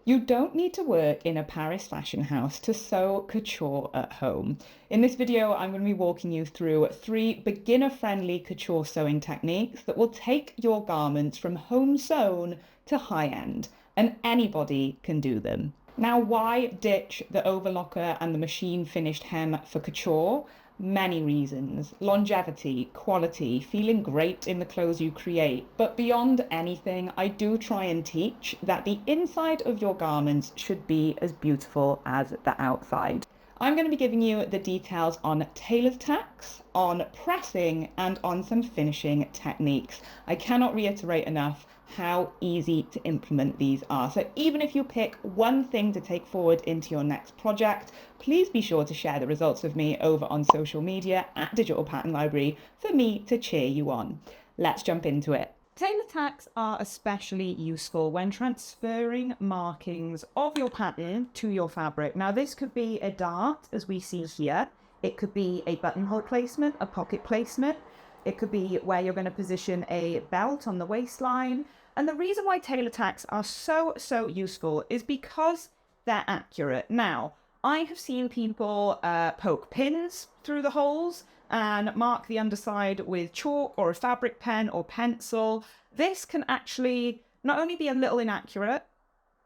You don't need to work in a Paris fashion house to sew couture at home. In this video, I'm going to be walking you through 3 beginner-friendly couture sewing techniques that will take your garments from home sewn to high-end, and anybody can do them. Now, why ditch the overlocker and the machine finished hem for couture? Many reasons. Longevity, quality, feeling great in the clothes you create. But beyond anything, I do try and teach that the inside of your garments should be as beautiful as the outside. I'm going to be giving you the details on Tailor Tacks, on pressing, and on some finishing techniques. I cannot reiterate enough how easy to implement these are. So even if you pick one thing to take forward into your next project, please be sure to share the results with me over on social media at Digital Pattern Library for me to cheer you on. Let's jump into it. Tailor tacks are especially useful when transferring markings of your pattern to your fabric. Now this could be a dart, as we see here. It could be a buttonhole placement, a pocket placement. It could be where you're going to position a belt on the waistline. And the reason why Tailor tacks are so useful is because they're accurate. Now, I have seen people poke pins through the holes and mark the underside with chalk or a fabric pen or pencil. This can actually not only be a little inaccurate,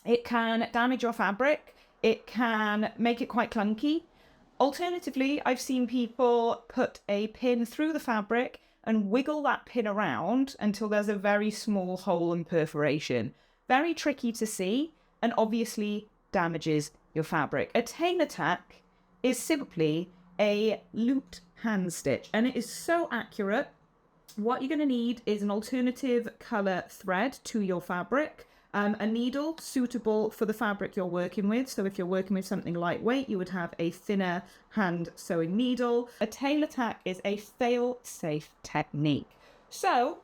it can damage your fabric, it can make it quite clunky. Alternatively, I've seen people put a pin through the fabric and wiggle that pin around until there's a very small hole and perforation. Very tricky to see and obviously damages your fabric. A tailor tack is simply a looped hand stitch and it is so accurate. What you're going to need is an alternative colour thread to your fabric, a needle suitable for the fabric you're working with. So if you're working with something lightweight, you would have a thinner hand sewing needle. A tailor tack is a fail-safe technique. So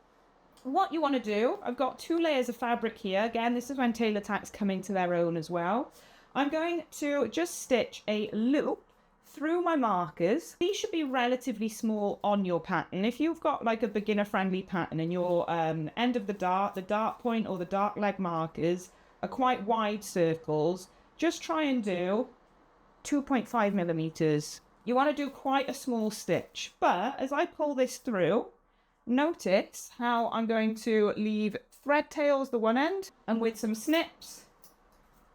what you want to do, I've got 2 layers of fabric here. Again, this is when tailor tacks come into their own as well. I'm going to just stitch a loop through my markers. These should be relatively small on your pattern. If you've got like a beginner friendly pattern and your end of the dart point or the dart leg markers are quite wide circles, just try and do 2.5 millimeters. You want to do quite a small stitch, but as I pull this through, notice how I'm going to leave thread tails the one end, and with some snips,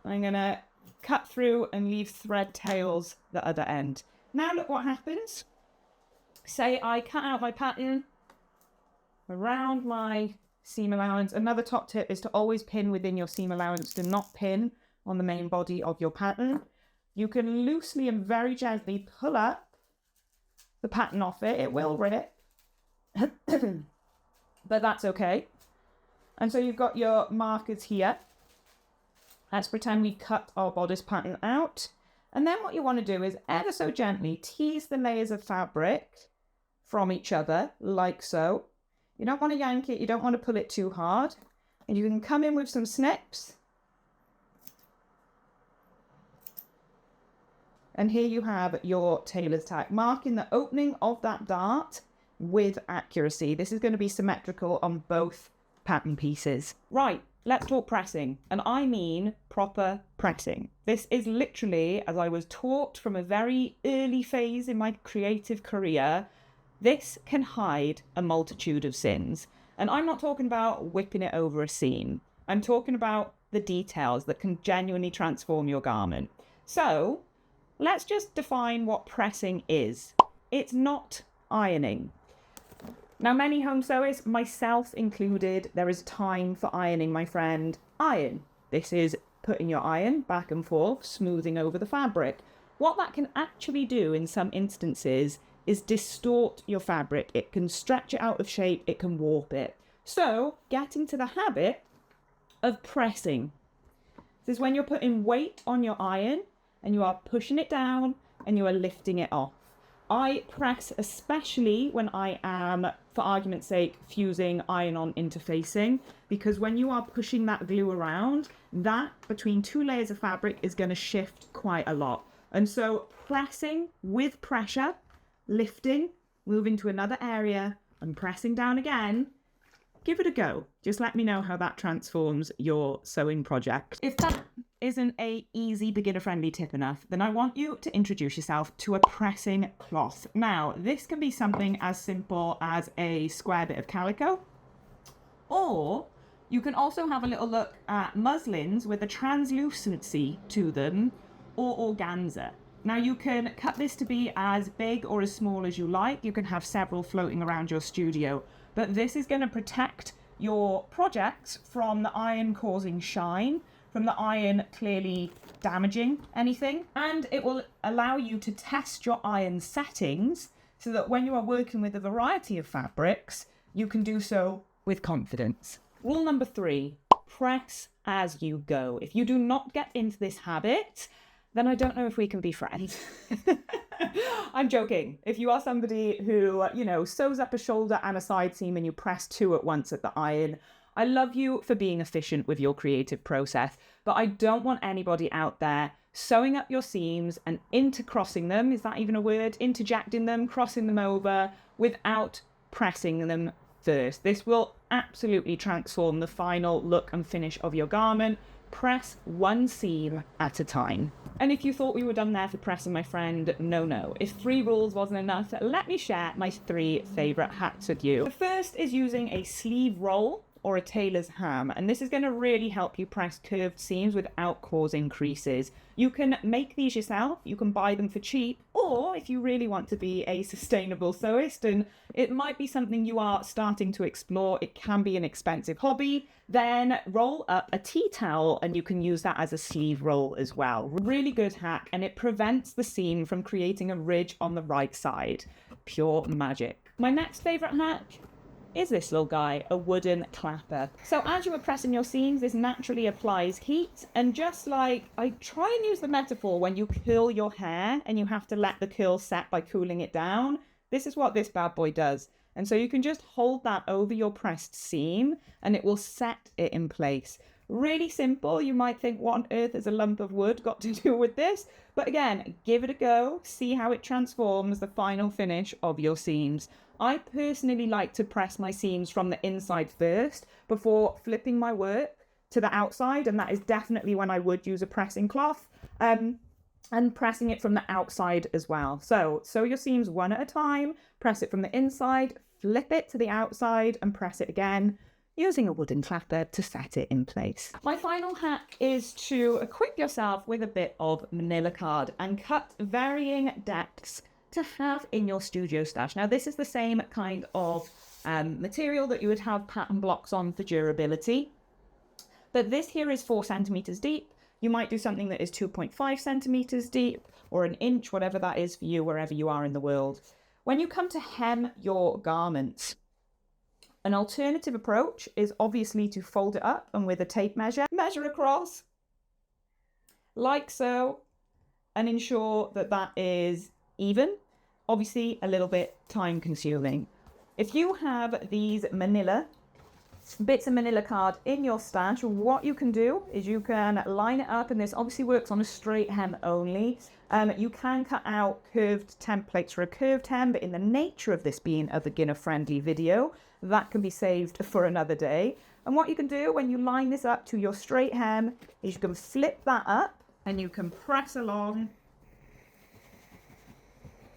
I'm going to cut through and leave thread tails the other end. Now look what happens. Say I cut out my pattern around my seam allowance. Another top tip is to always pin within your seam allowance. Do not pin on the main body of your pattern. You can loosely and very gently pull up the pattern off it. It will rip, but that's okay. And so you've got your markers here. Let's pretend we cut our bodice pattern out. And then what you want to do is ever so gently tease the layers of fabric from each other, like so. You don't want to yank it, you don't want to pull it too hard. And you can come in with some snips. And here you have your tailor's tack, marking the opening of that dart with accuracy. This is going to be symmetrical on both pattern pieces. Right. Let's talk pressing, and I mean proper pressing. This is literally, as I was taught from a very early phase in my creative career, this can hide a multitude of sins. And I'm not talking about whipping it over a seam. I'm talking about the details that can genuinely transform your garment. So let's just define what pressing is. It's not ironing. Now, many home sewers, myself included, there is time for ironing, my friend. Iron. This is putting your iron back and forth, smoothing over the fabric. What that can actually do in some instances is distort your fabric. It can stretch it out of shape, it can warp it. So, get into the habit of pressing. This is when you're putting weight on your iron and you are pushing it down and you are lifting it off. I press especially when I am, for argument's sake, fusing iron-on interfacing, because when you are pushing that glue around, that between 2 layers of fabric is going to shift quite a lot. And so pressing with pressure, lifting, moving to another area and pressing down again, give it a go. Just let me know how that transforms your sewing project. isn't a easy beginner-friendly tip enough, then I want you to introduce yourself to a pressing cloth. Now, this can be something as simple as a square bit of calico, or you can also have a little look at muslins with a translucency to them, or organza. Now you can cut this to be as big or as small as you like. You can have several floating around your studio, but this is going to protect your projects from the iron causing shine, from the iron clearly damaging anything, and it will allow you to test your iron settings so that when you are working with a variety of fabrics, you can do so with confidence. Rule number 3, press as you go. If you do not get into this habit, then I don't know if we can be friends. I'm joking. If you are somebody who, sews up a shoulder and a side seam and you press 2 at once at the iron, I love you for being efficient with your creative process, but I don't want anybody out there sewing up your seams and intercrossing them, is that even a word? Interjecting them, crossing them over without pressing them first. This will absolutely transform the final look and finish of your garment. Press 1 seam at a time. And if you thought we were done there for pressing, my friend, no. If 3 rules wasn't enough, let me share my 3 favourite hacks with you. The first is using a sleeve roll or a tailor's ham, and this is going to really help you press curved seams without causing creases. You can make these yourself, you can buy them for cheap, or if you really want to be a sustainable sewist and it might be something you are starting to explore, it can be an expensive hobby, then roll up a tea towel and you can use that as a sleeve roll as well. Really good hack, and it prevents the seam from creating a ridge on the right side. Pure magic. My next favourite hack is this little guy, a wooden clapper. So as you are pressing your seams, this naturally applies heat, and just like, I try and use the metaphor when you curl your hair and you have to let the curl set by cooling it down, this is what this bad boy does. And so you can just hold that over your pressed seam and it will set it in place. Really simple. You might think, what on earth has a lump of wood got to do with this? But again, give it a go, see how it transforms the final finish of your seams. I personally like to press my seams from the inside first before flipping my work to the outside, and that is definitely when I would use a pressing cloth, and pressing it from the outside as well. So sew your seams 1 at a time, press it from the inside, flip it to the outside and press it again, using a wooden clapper to set it in place. My final hack is to equip yourself with a bit of manila card and cut varying depths to have in your studio stash. Now this is the same kind of material that you would have pattern blocks on for durability, but this here is 4 centimeters deep. You might do something that is 2.5 centimeters deep or an inch, whatever that is for you, wherever you are in the world. When you come to hem your garments, an alternative approach is obviously to fold it up and with a tape measure across like so, and ensure that that is even. Obviously a little bit time consuming. If you have these bits of manila card in your stash, what you can do is you can line it up, and this obviously works on a straight hem only. You can cut out curved templates for a curved hem, but in the nature of this being a beginner friendly video, that can be saved for another day. And what you can do when you line this up to your straight hem is you can flip that up and you can press along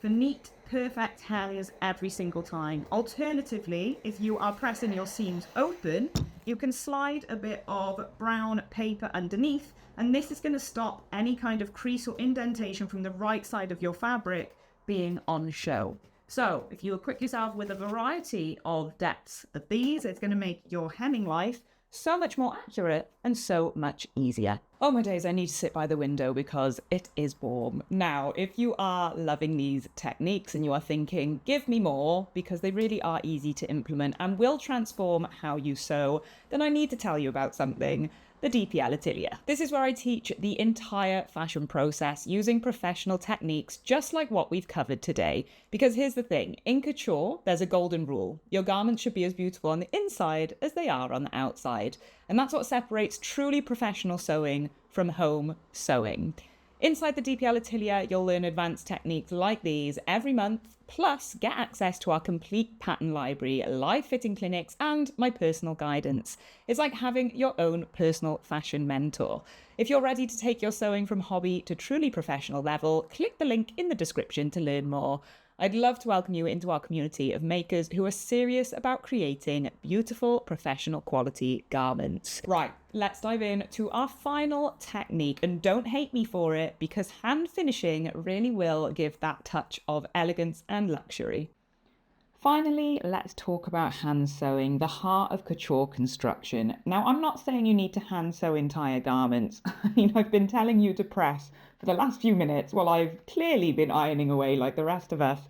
for neat, perfect hairs every single time. Alternatively, if you are pressing your seams open, you can slide a bit of brown paper underneath, and this is going to stop any kind of crease or indentation from the right side of your fabric being on show. So if you equip yourself with a variety of depths of these, it's going to make your hemming life so much more accurate and so much easier. Oh my days, I need to sit by the window because it is warm. Now, if you are loving these techniques and you are thinking, give me more, because they really are easy to implement and will transform how you sew, then I need to tell you about something. The DPatilia. This is where I teach the entire fashion process using professional techniques just like what we've covered today. Because here's the thing, in couture, there's a golden rule. Your garments should be as beautiful on the inside as they are on the outside. And that's what separates truly professional sewing from home sewing. Inside the DPatilia, you'll learn advanced techniques like these every month Plus, get access to our complete pattern library, live fitting clinics, and my personal guidance. It's like having your own personal fashion mentor. If you're ready to take your sewing from hobby to truly professional level, click the link in the description to learn more. I'd love to welcome you into our community of makers who are serious about creating beautiful, professional quality garments. Right, let's dive in to our final technique, and don't hate me for it because hand finishing really will give that touch of elegance and luxury. Finally, let's talk about hand sewing, the heart of couture construction. Now, I'm not saying you need to hand sew entire garments. I've been telling you to press for the last few minutes while I've clearly been ironing away like the rest of us.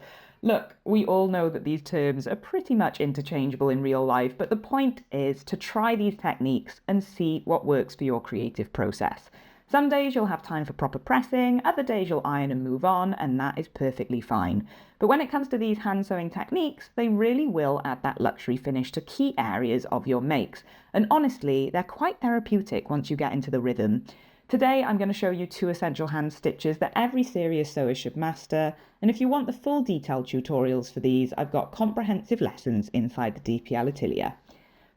Look, we all know that these terms are pretty much interchangeable in real life, but the point is to try these techniques and see what works for your creative process. Some days you'll have time for proper pressing, other days you'll iron and move on, and that is perfectly fine. But when it comes to these hand sewing techniques, they really will add that luxury finish to key areas of your makes. And honestly, they're quite therapeutic once you get into the rhythm. Today, I'm going to show you 2 essential hand stitches that every serious sewer should master. And if you want the full detailed tutorials for these, I've got comprehensive lessons inside the DPatilia.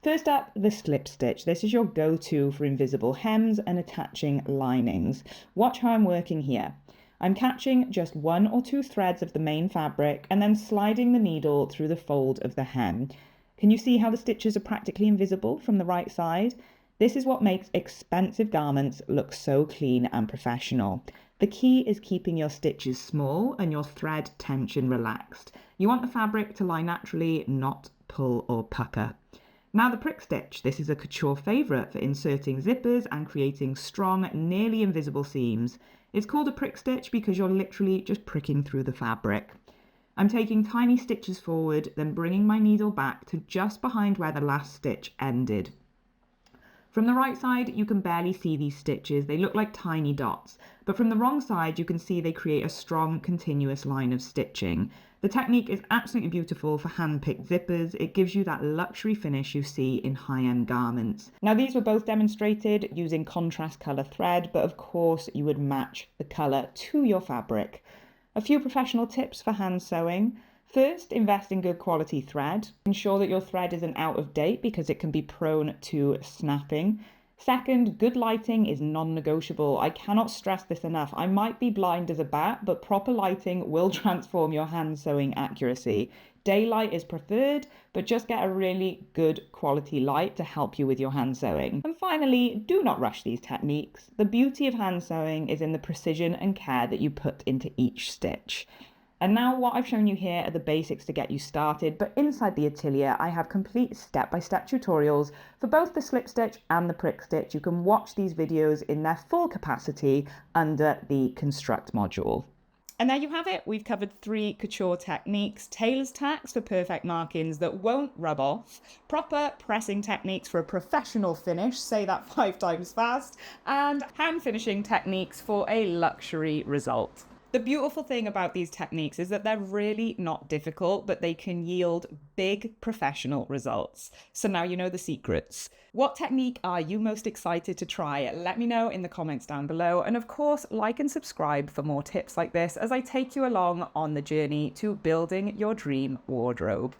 First up, the slip stitch. This is your go-to for invisible hems and attaching linings. Watch how I'm working here. I'm catching just 1 or 2 threads of the main fabric and then sliding the needle through the fold of the hem. Can you see how the stitches are practically invisible from the right side? This is what makes expensive garments look so clean and professional. The key is keeping your stitches small and your thread tension relaxed. You want the fabric to lie naturally, not pull or pucker. Now the prick stitch. This is a couture favourite for inserting zippers and creating strong, nearly invisible seams. It's called a prick stitch because you're literally just pricking through the fabric. I'm taking tiny stitches forward, then bringing my needle back to just behind where the last stitch ended. From the right side, you can barely see these stitches. They look like tiny dots. But from the wrong side, you can see they create a strong, continuous line of stitching. The technique is absolutely beautiful for hand-picked zippers. It gives you that luxury finish you see in high-end garments. Now, these were both demonstrated using contrast colour thread, but of course, you would match the colour to your fabric. A few professional tips for hand sewing. First, invest in good quality thread. Ensure that your thread isn't out of date because it can be prone to snapping. Second, good lighting is non-negotiable. I cannot stress this enough. I might be blind as a bat, but proper lighting will transform your hand sewing accuracy. Daylight is preferred, but just get a really good quality light to help you with your hand sewing. And finally, do not rush these techniques. The beauty of hand sewing is in the precision and care that you put into each stitch. And now what I've shown you here are the basics to get you started, but inside the Atelier I have complete step-by-step tutorials for both the slip stitch and the prick stitch. You can watch these videos in their full capacity under the Construct module. And there you have it. We've covered 3 couture techniques: Tailor Tacks for perfect markings that won't rub off, proper pressing techniques for a professional finish, say that 5 times fast, and hand finishing techniques for a luxury result. The beautiful thing about these techniques is that they're really not difficult, but they can yield big professional results. So now you know the secrets. What technique are you most excited to try? Let me know in the comments down below. And of course, like and subscribe for more tips like this as I take you along on the journey to building your dream wardrobe.